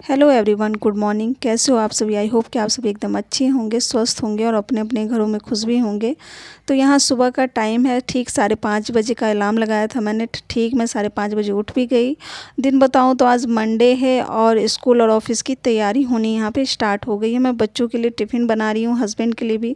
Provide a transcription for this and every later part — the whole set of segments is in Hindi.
Hello everyone, good morning. कैसे हो आप सभी? आई होप कि आप सभी एकदम अच्छे होंगे, स्वस्थ होंगे और अपने अपने घरों में खुश भी होंगे। तो यहाँ सुबह का टाइम है, ठीक 5:30 बजे का अलार्म लगाया था मैंने। ठीक मैं 5:30 बजे उठ भी गई। दिन बताऊँ तो आज मंडे है और स्कूल और ऑफिस की तैयारी होनी यहाँ पे स्टार्ट हो गई है। मैं बच्चों के लिए टिफ़िन बना रही हूँ, हस्बैंड के लिए भी।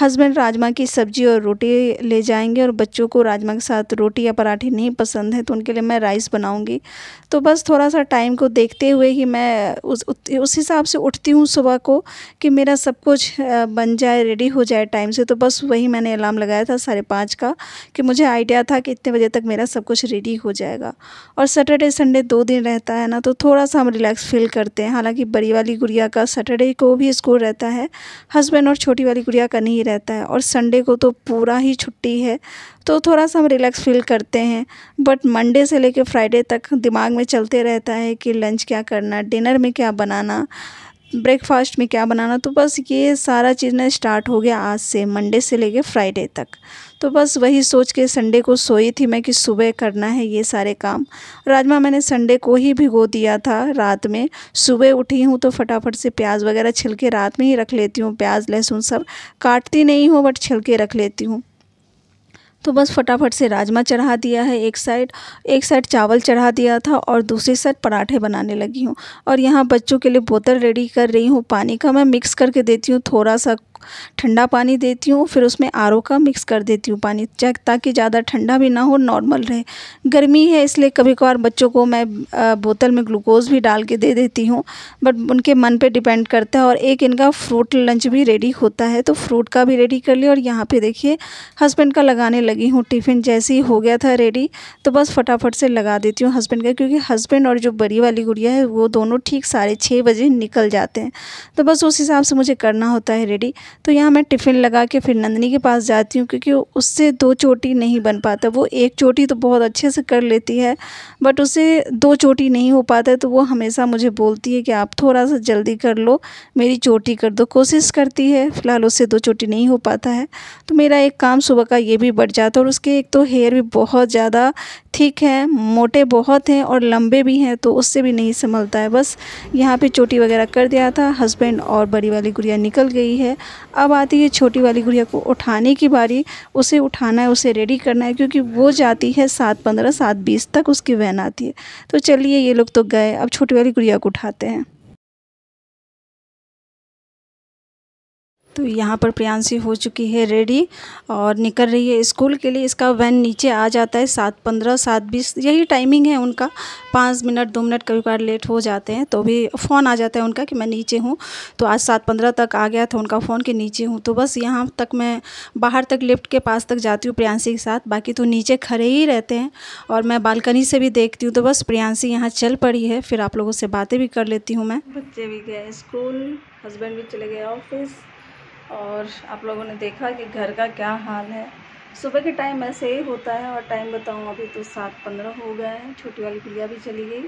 हस्बैंड राजमा की सब्ज़ी और रोटी ले जाएंगे और बच्चों को राजमा के साथ रोटी या पराठे नहीं पसंद है, तो उनके लिए मैं राइस बनाऊँगी। तो बस थोड़ा सा टाइम को देखते हुए ही मैं उस हिसाब से उठती हूँ सुबह को कि मेरा सब कुछ बन जाए, रेडी हो जाए टाइम से। तो बस वही मैंने अलार्म लगाया था 5:30 का, कि मुझे आइडिया था कि इतने बजे तक मेरा सब कुछ रेडी हो जाएगा। और सैटरडे संडे 2 दिन रहता है ना, तो थोड़ा सा हम रिलैक्स फील करते हैं। हालांकि बड़ी वाली गुड़िया का सैटरडे को भी स्कूल रहता है, हस्बैंड और छोटी वाली गुड़िया का नहीं रहता है, और संडे को तो पूरा ही छुट्टी है, तो थोड़ा सा हम रिलैक्स फील करते हैं। बट मंडे से लेकर फ्राइडे तक दिमाग में चलते रहता है कि लंच क्या करना, डिनर में क्या बनाना, ब्रेकफास्ट में क्या बनाना। तो बस ये सारा चीज़ ना स्टार्ट हो गया आज से, मंडे से लेके फ्राइडे तक। तो बस वही सोच के संडे को सोई थी मैं कि सुबह करना है ये सारे काम। राजमा मैंने संडे को ही भिगो दिया था रात में। सुबह उठी हूँ तो फटाफट से प्याज वगैरह छिल के रात में ही रख लेती हूँ। प्याज लहसुन सब काटती नहीं हूँ, बट छिल के रख लेती हूँ। तो बस फटाफट से राजमा चढ़ा दिया है एक साइड चावल चढ़ा दिया था, और दूसरी साइड पराठे बनाने लगी हूँ। और यहाँ बच्चों के लिए बोतल रेडी कर रही हूँ पानी का। मैं मिक्स करके देती हूँ, थोड़ा सा ठंडा पानी देती हूँ, फिर उसमें आरओ का मिक्स कर देती हूँ पानी, ताकि ज़्यादा ठंडा भी ना हो, नॉर्मल रहे। गर्मी है इसलिए कभी कभार बच्चों को मैं बोतल में ग्लूकोज़ भी डाल के दे देती हूँ, बट उनके मन पे डिपेंड करता है। और एक इनका फ्रूट लंच भी रेडी होता है, तो फ्रूट का भी रेडी कर लिया। और यहाँ पे देखिए हस्बैंड का लगाने लगी हूँ टिफ़िन। जैसे ही हो गया था रेडी, तो बस फटाफट से लगा देती हूँ हस्बैंड का, क्योंकि हस्बैंड और जो बड़ी वाली गुड़िया है वो दोनों ठीक 6:30 बजे निकल जाते हैं। तो बस उस हिसाब से मुझे करना होता है रेडी। तो यहाँ मैं टिफ़िन लगा के फिर नंदनी के पास जाती हूँ, क्योंकि उससे 2 चोटी नहीं बन पाता। वो 1 चोटी तो बहुत अच्छे से कर लेती है, बट उससे 2 चोटी नहीं हो पाता है। तो वो हमेशा मुझे बोलती है कि आप थोड़ा सा जल्दी कर लो, मेरी चोटी कर दो। कोशिश करती है, फ़िलहाल उससे 2 चोटी नहीं हो पाता है। तो मेरा एक काम सुबह का ये भी बढ़ जाता है। और उसके एक तो हेयर भी बहुत ज़्यादा थिक है, मोटे बहुत हैं और लंबे भी हैं, तो उससे भी नहीं संभलता है। बस यहाँ पे चोटी वगैरह कर दिया था। हस्बैंड और बड़ी वाली गुड़िया निकल गई है। अब आती है छोटी वाली गुड़िया को उठाने की बारी। उसे उठाना है, उसे रेडी करना है, क्योंकि वो जाती है 7:15 7:20 तक उसकी वैन आती है। तो चलिए, ये लोग तो गए, अब छोटी वाली गुड़िया को उठाते हैं। तो यहाँ पर प्रियांशी हो चुकी है रेडी और निकल रही है स्कूल के लिए। इसका वैन नीचे आ जाता है 7:15 7:20, यही टाइमिंग है उनका। 5 मिनट 2 मिनट कभी कभार लेट हो जाते हैं, तो भी फ़ोन आ जाता है उनका कि मैं नीचे हूँ। तो आज 7:15 तक आ गया था उनका फ़ोन कि नीचे हूँ। तो बस यहाँ तक मैं बाहर तक लिफ्ट के पास तक जाती हूँ प्रियांशी के साथ, बाकी तो नीचे खड़े ही रहते हैं और मैं बालकनी से भी देखती हूँ। तो बस प्रियांशी यहाँ चल पड़ी है, फिर आप लोगों से बातें भी कर लेती हूँ मैं। बच्चे भी गए स्कूल, हस्बैंड भी चले गए ऑफिस, और आप लोगों ने देखा कि घर का क्या हाल है। सुबह के टाइम ऐसे ही होता है। और टाइम बताऊँ, अभी तो 7:15 हो गए हैं। छोटी वाली गुड़िया भी चली गई,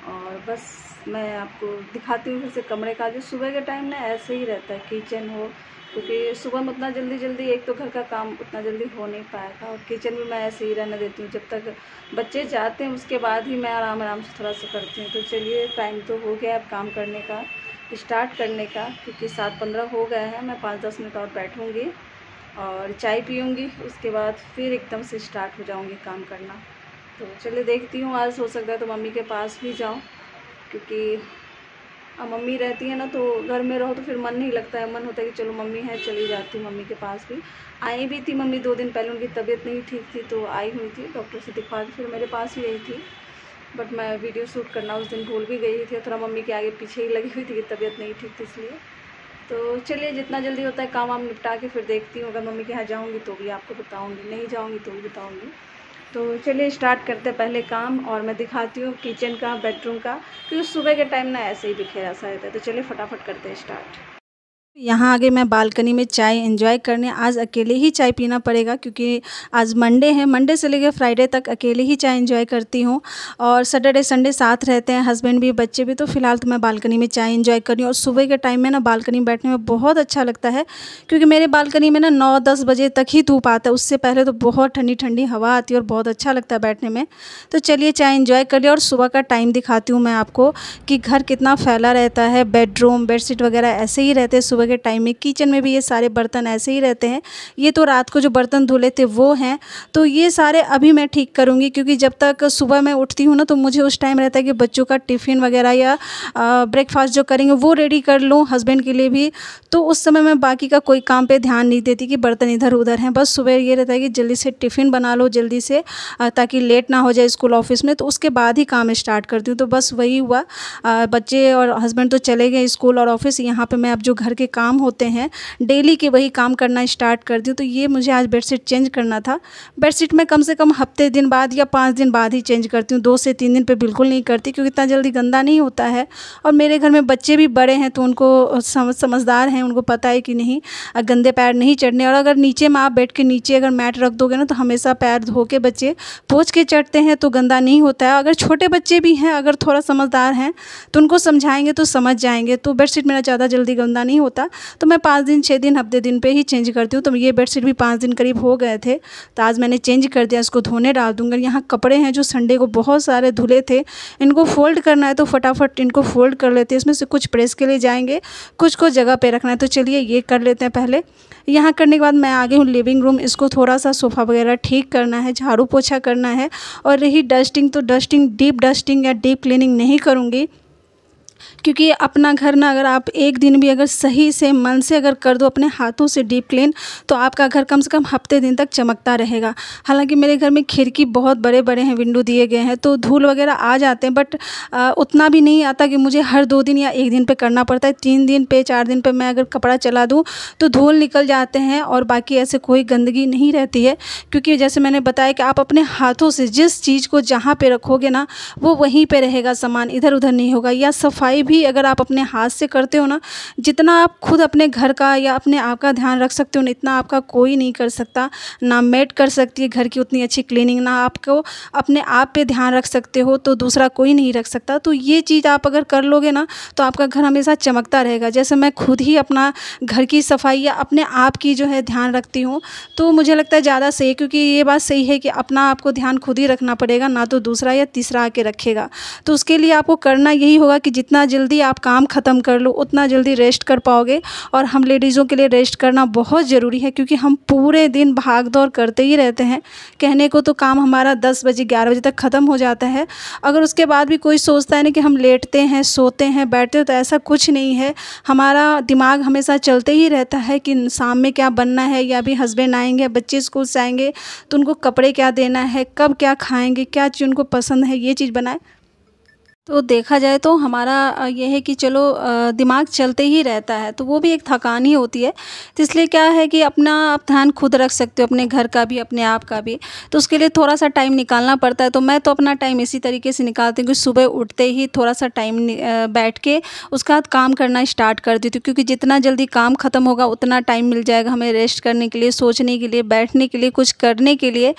और बस मैं आपको दिखाती हूँ फिर से कमरे का। जो सुबह के टाइम ना ऐसे ही रहता है, किचन हो, क्योंकि सुबह में उतना जल्दी एक तो घर का काम उतना जल्दी हो नहीं पाएगा, और किचन भी मैं ऐसे ही रहने देती हूँ। जब तक बच्चे जाते हैं उसके बाद ही मैं आराम से थोड़ा सा करती हूँ। तो चलिए, टाइम तो हो गया अब काम करने का, स्टार्ट करने का, क्योंकि 7:15 हो गया है। मैं 5-10 मिनट और बैठूँगी और चाय पीऊँगी, उसके बाद फिर एकदम से स्टार्ट हो जाऊँगी काम करना। तो चलिए देखती हूँ, आज हो सकता है तो मम्मी के पास भी जाऊँ, क्योंकि अब मम्मी रहती है ना, तो घर में रहो तो फिर मन नहीं लगता है। मन होता है कि चलो मम्मी है, चली जाती हूँ मम्मी के पास भी। आई भी थी मम्मी 2 दिन पहले, उनकी तबीयत नहीं ठीक थी, तो आई हुई थी, डॉक्टर से दिखवा के फिर मेरे पास ही आई थी। बट मैं वीडियो शूट करना उस दिन भूल भी गई थी, थोड़ा मम्मी के आगे पीछे ही लगी हुई थी कि तबीयत नहीं ठीक थी इसलिए। तो चलिए, जितना जल्दी होता है काम वाम निपटा के फिर देखती हूँ। अगर मम्मी के यहाँ जाऊँगी तो भी आपको बताऊँगी, नहीं जाऊँगी तो भी बताऊँगी। तो चलिए स्टार्ट करते हैं पहले काम, और मैं दिखाती हूँ किचन का, बेडरूम का, क्योंकि सुबह के टाइम ना ऐसे ही बिखेरा सा रहता है। तो चलिए फटाफट करते हैं स्टार्ट। यहाँ आगे मैं बालकनी में चाय एंजॉय करने। आज अकेले ही चाय पीना पड़ेगा क्योंकि आज मंडे है। मंडे से लेकर फ्राइडे तक अकेले ही चाय एंजॉय करती हूँ और सैटरडे संडे साथ रहते हैं, हस्बैंड भी बच्चे भी। तो फ़िलहाल तो मैं बालकनी में चाय एंजॉय कर रही हूँ और सुबह के टाइम में ना बालकनी में बैठने में बहुत अच्छा लगता है क्योंकि मेरे बालकनी में ना 9-10 बजे तक ही धूप आता है। उससे पहले तो बहुत ठंडी ठंडी हवा आती है और बहुत अच्छा लगता है बैठने में। तो चलिए चाय एंजॉय कर लिया और सुबह का टाइम दिखाती हूँ मैं आपको कि घर कितना फैला रहता है। बेडरूम बेडशीट वगैरह ऐसे ही रहते हैं सुबह के टाइम में। किचन में भी ये सारे बर्तन ऐसे ही रहते हैं। ये तो रात को जो बर्तन धुले थे वो हैं, तो ये सारे अभी मैं ठीक करूँगी क्योंकि जब तक सुबह मैं उठती हूँ ना तो मुझे उस टाइम रहता है कि बच्चों का टिफ़िन वगैरह या ब्रेकफास्ट जो करेंगे वो रेडी कर लूँ, हस्बैंड के लिए भी। तो उस समय मैं बाकी का कोई काम पे ध्यान नहीं देती कि बर्तन इधर उधर हैं। बस सुबह ये रहता है कि जल्दी से टिफ़िन बना लो जल्दी से, ताकि लेट ना हो जाए स्कूल ऑफिस में। तो उसके बाद ही काम स्टार्ट करती हूँ। तो बस वही हुआ, बच्चे और हस्बैंड तो चले गए स्कूल और ऑफिस। यहाँ पे मैं अब जो घर के काम होते हैं डेली के वही काम करना स्टार्ट करती हूँ। तो ये मुझे आज बेडशीट चेंज करना था। बेडशीट मैं कम से कम हफ्ते दिन बाद या 5 दिन बाद ही चेंज करती हूँ, 2 से 3 दिन पे बिल्कुल नहीं करती क्योंकि इतना जल्दी गंदा नहीं होता है। और मेरे घर में बच्चे भी बड़े हैं तो उनको समझदार हैं, उनको पता है कि नहीं गंदे पैर नहीं चढ़ने। और अगर नीचे में आप बेड के नीचे अगर मैट रख दोगे ना तो हमेशा पैर धो के बच्चे पोंछ के चढ़ते हैं तो गंदा नहीं होता है। अगर छोटे बच्चे भी हैं, अगर थोड़ा समझदार हैं तो उनको समझाएंगे तो समझ जाएंगे। तो बेडशीट मेरा ज़्यादा जल्दी गंदा नहीं होता। तो मैं 5 दिन 6 दिन हफ्ते दिन पे ही चेंज करती हूँ। तो ये बेडशीट भी 5 दिन करीब हो गए थे तो आज मैंने चेंज कर दिया, इसको धोने डाल दूँगी। यहाँ कपड़े हैं जो संडे को बहुत सारे धुले थे, इनको फ़ोल्ड करना है तो फटाफट इनको फ़ोल्ड कर लेते हैं। इसमें से कुछ प्रेस के लिए जाएंगे, कुछ को जगह पे रखना है। तो चलिए ये कर लेते हैं पहले। यहाँ करने के बाद मैं आ गई हूँ लिविंग रूम। इसको थोड़ा सा सोफ़ा वगैरह ठीक करना है, झाड़ू पोछा करना है। और रही डस्टिंग, तो डस्टिंग डीप डस्टिंग या डीप क्लीनिंग नहीं करूँगी क्योंकि अपना घर ना अगर आप एक दिन भी अगर सही से मन से अगर कर दो अपने हाथों से डीप क्लीन, तो आपका घर कम से कम हफ्ते दिन तक चमकता रहेगा। हालांकि मेरे घर में खिड़की बहुत बड़े बड़े हैं, विंडो दिए गए हैं, तो धूल वगैरह आ जाते हैं। बट उतना भी नहीं आता कि मुझे हर 2 दिन या 1 दिन पे करना पड़ता है। 3 दिन पे 4 दिन पे मैं अगर कपड़ा चला दूँ तो धूल निकल जाते हैं और बाकी ऐसे कोई गंदगी नहीं रहती है। क्योंकि जैसे मैंने बताया कि आप अपने हाथों से जिस चीज़ को जहाँ पे रखोगे ना वो वहीं पे रहेगा, सामान इधर उधर नहीं होगा। या सफाई भी अगर आप अपने हाथ से करते हो ना, जितना आप खुद अपने घर का या अपने आप का ध्यान रख सकते हो ना, इतना आपका कोई नहीं कर सकता। ना मेड कर सकती है घर की उतनी अच्छी क्लीनिंग, ना आपको अपने आप पे ध्यान रख सकते हो तो दूसरा कोई नहीं रख सकता। तो ये चीज़ आप अगर कर लोगे ना तो आपका घर हमेशा चमकता रहेगा। जैसे मैं खुद ही अपना घर की सफाई या अपने आप की जो है ध्यान रखती हूँ, तो मुझे लगता है ज़्यादा सही, क्योंकि ये बात सही है कि अपना आपको ध्यान खुद ही रखना पड़ेगा, ना तो दूसरा या तीसरा आके रखेगा। तो उसके लिए आपको करना यही होगा कि जितना जल्दी आप काम ख़त्म कर लो उतना जल्दी रेस्ट कर पाओगे। और हम लेडीज़ों के लिए रेस्ट करना बहुत ज़रूरी है क्योंकि हम पूरे दिन भाग दौड़ करते ही रहते हैं। कहने को तो काम हमारा 10 बजे 11 बजे तक ख़त्म हो जाता है। अगर उसके बाद भी कोई सोचता है ना कि हम लेटते हैं, सोते हैं, बैठते हैं, तो ऐसा कुछ नहीं है। हमारा दिमाग हमेशा चलते ही रहता है कि शाम में क्या बनना है, या अभी हस्बैंड आएंगे, बच्चे स्कूल से आएंगे तो उनको कपड़े क्या देना है, कब क्या खाएंगे, क्या चीज़ उनको पसंद है, ये चीज़ बनाए। तो देखा जाए तो हमारा ये है कि चलो दिमाग चलते ही रहता है, तो वो भी एक थकान ही होती है। तो इसलिए क्या है कि अपना आप ध्यान खुद रख सकते हो, अपने घर का भी अपने आप का भी। तो उसके लिए थोड़ा सा टाइम निकालना पड़ता है। तो मैं तो अपना टाइम इसी तरीके से निकालती हूँ कि सुबह उठते ही थोड़ा सा टाइम बैठ के उसके बाद काम करना स्टार्ट कर देती हूँ, क्योंकि जितना जल्दी काम ख़त्म होगा उतना टाइम मिल जाएगा हमें रेस्ट करने के लिए, सोचने के लिए, बैठने के लिए, कुछ करने के लिए।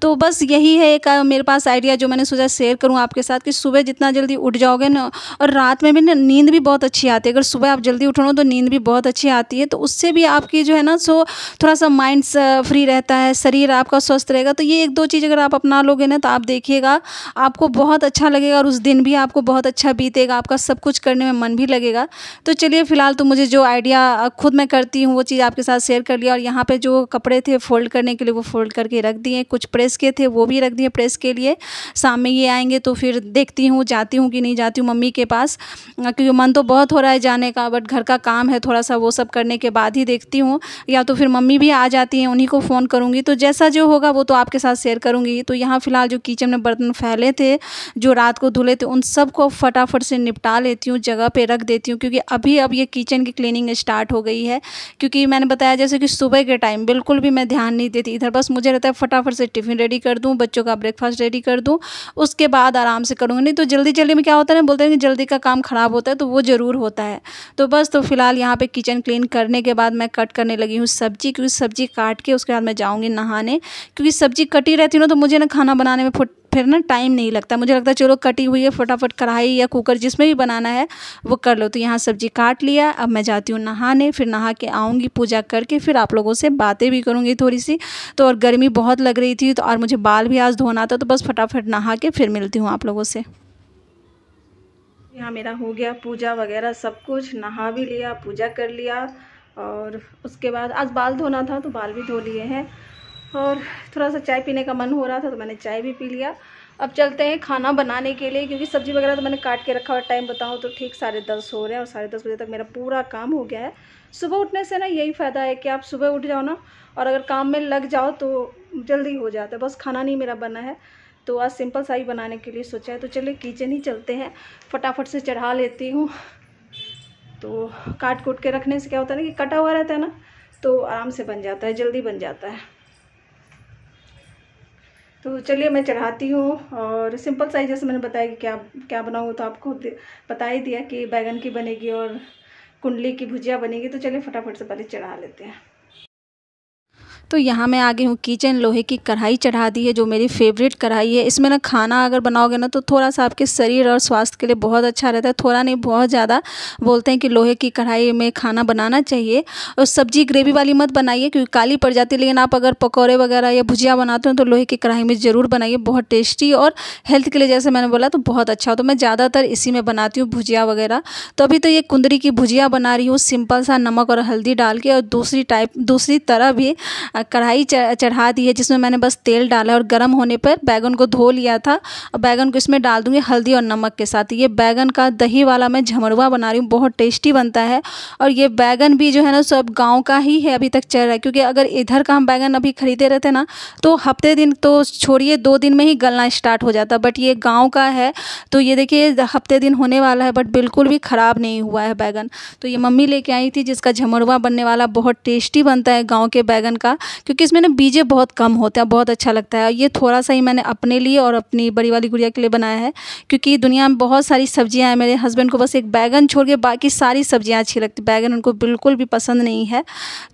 तो बस यही है एक मेरे पास आइडिया जो मैंने सोचा शेयर करूँ आपके साथ कि सुबह जितना जल्दी उठ जाओगे ना, और रात में भी ना नींद भी बहुत अच्छी आती है। अगर सुबह आप जल्दी उठो ना तो नींद भी बहुत अच्छी आती है। तो उससे भी आपकी जो है ना सो थोड़ा सा माइंड फ्री रहता है, शरीर आपका स्वस्थ रहेगा। तो ये 1-2 चीज़ अगर आप अपना लोगे ना तो आप देखिएगा आपको बहुत अच्छा लगेगा और उस दिन भी आपको बहुत अच्छा बीतेगा, आपका सब कुछ करने में मन भी लगेगा। तो चलिए फ़िलहाल तो मुझे जो आइडिया खुद मैं करती हूँ वो चीज़ आपके साथ शेयर कर लिया। और यहाँ पे जो कपड़े थे फ़ोल्ड करने के लिए वो फ़ोल्ड करके रख दिए, कुछ प्रेस के थे वो भी रख दिए प्रेस के लिए। शाम में ये आएंगे तो फिर देखती हूँ जाती हूँ कि नहीं जाती हूँ मम्मी के पास, क्योंकि मन तो बहुत हो रहा है जाने का, बट घर का काम है थोड़ा सा, वो सब करने के बाद ही देखती हूँ। या तो फिर मम्मी भी आ जाती हैं, उन्हीं को फ़ोन करूँगी। तो जैसा जो होगा वो तो आपके साथ शेयर करूँगी। तो यहाँ फ़िलहाल जो किचन में बर्तन फैले थे जो रात को धुले थे उन सब को फटाफट से निपटा लेती हूँ, जगह पे रख देती हूँ, क्योंकि अभी अब ये किचन की क्लीनिंग स्टार्ट हो गई है। क्योंकि मैंने बताया जैसे कि सुबह के टाइम बिल्कुल भी मैं ध्यान नहीं देती इधर, बस मुझे रहता है फटाफट से टिफ़िन रेडी कर दूँ, बच्चों का ब्रेकफास्ट रेडी कर दूँ, उसके बाद आराम से करूँगी। नहीं तो जल्दी जल्दी एक्चुअली में क्या होता है ना, बोलते हैं कि जल्दी का काम ख़राब होता है, तो वो ज़रूर होता है। तो बस तो फ़िलहाल यहाँ पे किचन क्लीन करने के बाद मैं कट करने लगी हूँ सब्ज़ी, क्योंकि सब्ज़ी काट के उसके बाद मैं जाऊँगी नहाने, क्योंकि सब्ज़ी कटी रहती है ना, तो मुझे ना खाना बनाने में फिर ना टाइम नहीं लगता। मुझे लगता है चलो कटी हुई है, फटाफट कढ़ाई या कुकर जिसमें भी बनाना है वो कर लो। तो यहाँ सब्ज़ी काट लिया, अब मैं जाती हूँ नहाने, फिर नहा के आऊँगी, पूजा करके फिर आप लोगों से बातें भी करूँगी थोड़ी सी। तो और गर्मी बहुत लग रही थी, तो और मुझे बाल भी आज धोना था, तो बस फटाफट नहा के फिर मिलती हूँ आप लोगों से। यहाँ मेरा हो गया पूजा वगैरह सब कुछ, नहा भी लिया, पूजा कर लिया, और उसके बाद आज बाल धोना था तो बाल भी धो लिए हैं, और थोड़ा सा चाय पीने का मन हो रहा था तो मैंने चाय भी पी लिया। अब चलते हैं खाना बनाने के लिए, क्योंकि सब्ज़ी वगैरह तो मैंने काट के रखा हुआ। टाइम बताऊँ तो ठीक 10:30 हो रहे हैं, और 10:30 बजे तक मेरा पूरा काम हो गया है। सुबह उठने से ना यही फ़ायदा है कि आप सुबह उठ जाओ ना, और अगर काम में लग जाओ तो जल्दी हो जाता है। बस खाना नहीं मेरा बना है, तो आज सिंपल सा ही बनाने के लिए सोचा है। तो चलिए किचन ही चलते हैं, फटाफट से चढ़ा लेती हूँ। तो काट कूट के रखने से क्या होता है ना कि कटा हुआ रहता है ना, तो आराम से बन जाता है, जल्दी बन जाता है। तो चलिए मैं चढ़ाती हूँ, और सिंपल सा ही जैसे मैंने बताया कि क्या क्या बनाऊँ, तो आपको बता ही दिया कि बैगन की बनेगी और कुंडली की भुजिया बनेगी। तो चलिए फटाफट से पहले चढ़ा लेते हैं। तो यहाँ मैं आ गई हूँ किचन, लोहे की कढ़ाई चढ़ा दी है, जो मेरी फेवरेट कढ़ाई है। इसमें ना खाना अगर बनाओगे ना तो थोड़ा सा आपके शरीर और स्वास्थ्य के लिए बहुत अच्छा रहता है, थोड़ा नहीं बहुत ज़्यादा। बोलते हैं कि लोहे की कढ़ाई में खाना बनाना चाहिए, और सब्जी ग्रेवी वाली मत बनाइए क्योंकि काली पड़ जाती है। लेकिन आप अगर पकौड़े वगैरह या भुजिया बनाते हो तो लोहे की कढ़ाई में ज़रूर बनाइए, बहुत टेस्टी और हेल्थ के लिए जैसे मैंने बोला तो बहुत अच्छा हो। तो मैं ज़्यादातर इसी में बनाती हूँ भुजिया वगैरह। तो अभी तो ये कुंदरी की भुजिया बना रही हूँ सिंपल सा, नमक और हल्दी डाल के। और दूसरी तरह भी कढ़ाई चढ़ा दी है, जिसमें मैंने बस तेल डाला और गर्म होने पर बैगन को धो लिया था। और बैगन को इसमें डाल दूंगी हल्दी और नमक के साथ। ये बैगन का दही वाला मैं झमरवा बना रही हूँ, बहुत टेस्टी बनता है। और ये बैगन भी जो है ना सब गांव का ही है, अभी तक चल रहा है। क्योंकि अगर इधर का हम बैगन अभी खरीदे रहते ना तो हफ्ते दिन तो छोड़िए 2 दिन में ही गलना स्टार्ट हो जाता, बट ये गाँव का है। तो ये देखिए हफ्ते दिन होने वाला है, बट बिल्कुल भी ख़राब नहीं हुआ है बैगन। तो ये मम्मी लेके आई थी, जिसका झमरवा बनने वाला, बहुत टेस्टी बनता है गाँव के बैगन का, क्योंकि इसमें ना बीजे बहुत कम होते हैं, बहुत अच्छा लगता है। ये थोड़ा सा ही मैंने अपने लिए और अपनी बड़ी वाली गुड़िया के लिए बनाया है, क्योंकि दुनिया में बहुत सारी सब्जियां हैं। मेरे हस्बैंड को बस एक बैगन छोड़ के बाकी सारी सब्जियां अच्छी लगती, बैगन उनको बिल्कुल भी पसंद नहीं है।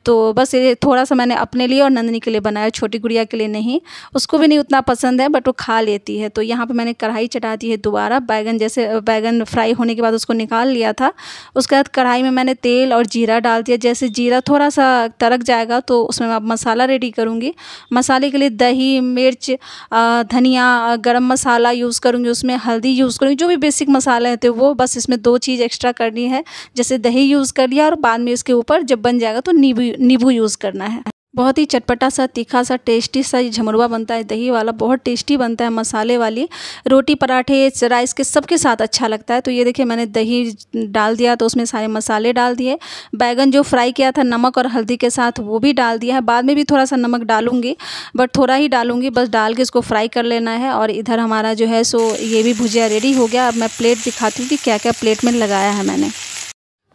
तो बस ये थोड़ा सा मैंने अपने लिए और नंदनी के लिए बनाया, छोटी गुड़िया के लिए नहीं, उसको भी नहीं उतना पसंद है, बट वो खा लेती है। तो यहाँ पर मैंने कढ़ाई चढ़ा दी है दोबारा। बैगन फ्राई होने के बाद उसको निकाल लिया था। उसके बाद कढ़ाई में मैंने तेल और जीरा डाल दिया। जैसे जीरा थोड़ा सा तड़क जाएगा तो उसमें मैं अब मसाला रेडी करूँगी। मसाले के लिए दही, मिर्च, धनिया, गरम मसाला यूज़ करूँगी, उसमें हल्दी यूज़ करूँगी, जो भी बेसिक मसाले हैं तो वो। बस इसमें 2 चीज़ एक्स्ट्रा करनी है, जैसे दही यूज़ कर लिया, और बाद में इसके ऊपर जब बन जाएगा तो नींबू यूज़ करना है। बहुत ही चटपटा सा, तीखा सा, टेस्टी सा ये झमरवा बनता है दही वाला, बहुत टेस्टी बनता है। मसाले वाली रोटी, पराठे, राइस के सबके साथ अच्छा लगता है। तो ये देखिए मैंने दही डाल दिया, तो उसमें सारे मसाले डाल दिए। बैगन जो फ्राई किया था नमक और हल्दी के साथ वो भी डाल दिया है। बाद में भी थोड़ा सा नमक डालूंगी, बट थोड़ा ही डालूंगी, बस डाल के इसको फ्राई कर लेना है। और इधर हमारा जो है सो ये भी भुजिया रेडी हो गया। अब मैं प्लेट दिखाती हूँ कि क्या क्या प्लेट में लगाया है मैंने।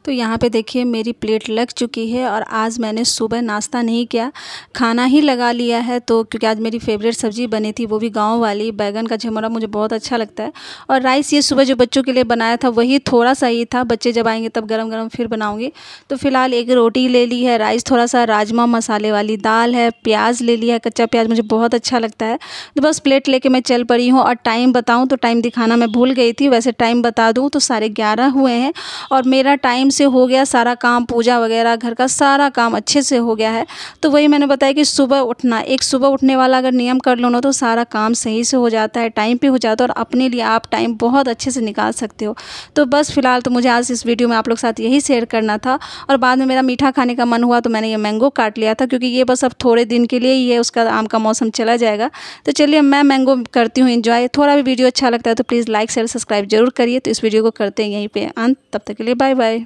तो यहाँ पे देखिए मेरी प्लेट लग चुकी है, और आज मैंने सुबह नाश्ता नहीं किया, खाना ही लगा लिया है। तो क्योंकि आज मेरी फेवरेट सब्ज़ी बनी थी, वो भी गांव वाली, बैगन का झमरा, मुझे बहुत अच्छा लगता है। और राइस ये सुबह जो बच्चों के लिए बनाया था वही थोड़ा सा ही था, बच्चे जब आएंगे तब गरम गरम फिर बनाऊँगी। तो फिलहाल एक रोटी ले ली है, राइस थोड़ा सा, राजमा मसाले वाली दाल है, प्याज ले लिया है, कच्चा प्याज मुझे बहुत अच्छा लगता है। तो बस प्लेट लेके मैं चल पड़ी हूँ। और टाइम बताऊँ तो टाइम दिखाना मैं भूल गई थी, वैसे टाइम बता दूँ तो 11:30 हुए हैं, और मेरा टाइम से हो गया सारा काम, पूजा वगैरह घर का सारा काम अच्छे से हो गया है। तो वही मैंने बताया कि सुबह उठना, एक सुबह उठने वाला अगर नियम कर लो ना तो सारा काम सही से हो जाता है, टाइम पे हो जाता है, और अपने लिए आप टाइम बहुत अच्छे से निकाल सकते हो। तो बस फिलहाल तो मुझे आज इस वीडियो में आप लोग के साथ यही शेयर करना था। और बाद में मेरा मीठा खाने का मन हुआ तो मैंने ये मैंगो काट लिया था, क्योंकि ये बस अब थोड़े दिन के लिए ही है, उसका आम का मौसम चला जाएगा। तो चलिए मैं मैंगो करती हूँ एंजॉय। थोड़ा भी वीडियो अच्छा लगता है तो प्लीज़ लाइक शेयर सब्सक्राइब जरूर करिए। तो इस वीडियो को करते हैं यहीं पे अंत, तब तक के लिए बाय बाय।